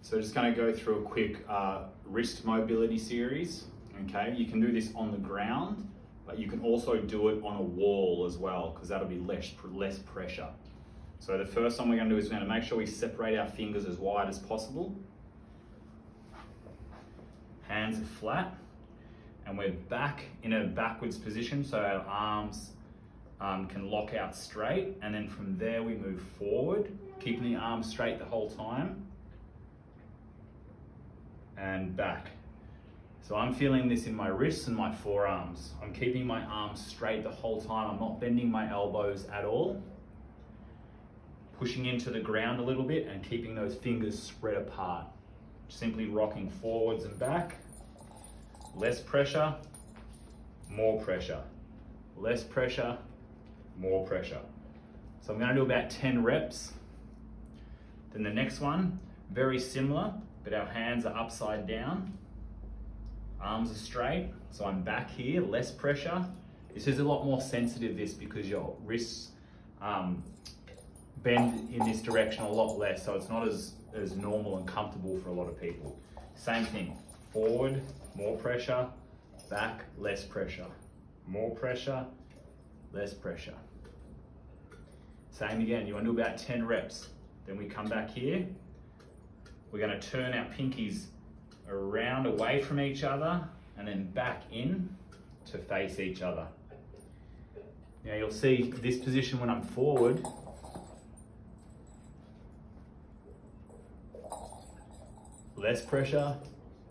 So just going to go through a quick wrist mobility series. Okay, you can do this on the ground, but you can also do it on a wall as well, because that'll be less pressure. So the first one we're going to do is we're going to make sure we separate our fingers as wide as possible. Hands are flat, and we're back in a backwards position, so our arms can lock out straight, and then from there we move forward, keeping the arms straight the whole time, and back. So I'm feeling this in my wrists and my forearms. I'm keeping my arms straight the whole time. I'm not bending my elbows at all. Pushing into the ground a little bit and keeping those fingers spread apart. Simply rocking forwards and back. Less pressure, more pressure. Less pressure, more pressure. So I'm going to do about 10 reps. Then the next one, very similar, but our hands are upside down. Arms are straight, so I'm back here, less pressure. This is a lot more sensitive, because your wrists bend in this direction a lot less, so it's not as normal and comfortable for a lot of people. Same thing, forward, more pressure, back, less pressure. More pressure, less pressure. Same again, you want to do about 10 reps. Then we come back here. We're going to turn our pinkies around away from each other and then back in to face each other. Now you'll see this position when I'm forward. Less pressure,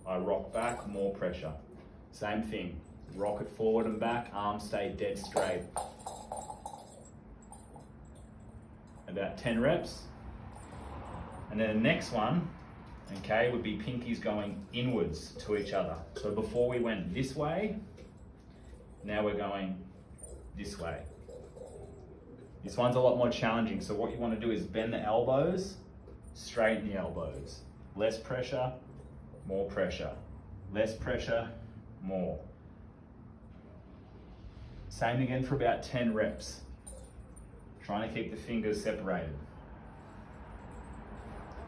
I rock back, more pressure. Same thing, rock it forward and back, arms stay dead straight. About 10 reps. And then the next one, okay, would be pinkies going inwards to each other. So before we went this way, now we're going this way. This one's a lot more challenging. So what you want to do is bend the elbows, straighten the elbows. Less pressure, more pressure. Less pressure, more. Same again for about 10 reps. Trying to keep the fingers separated.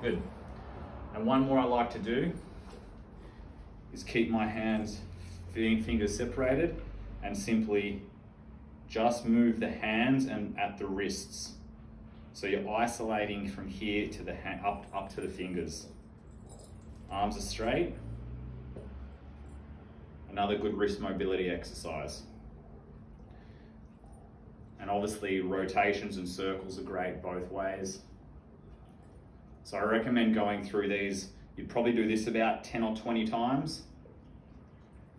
Good. And one more I like to do is keep my hands, fingers separated, and simply just move the hands and at the wrists. So you're isolating from here to the hand, up to the fingers. Arms are straight. Another good wrist mobility exercise. And obviously rotations and circles are great both ways. So I recommend going through these. You'd probably do this about 10 or 20 times,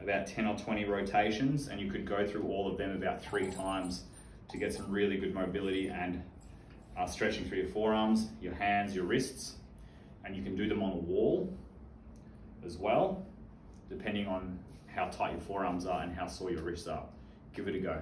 about 10 or 20 rotations, and you could go through all of them about 3 times to get some really good mobility and stretching through your forearms, your hands, your wrists, and you can do them on the wall as well, depending on how tight your forearms are and how sore your wrists are. Give it a go.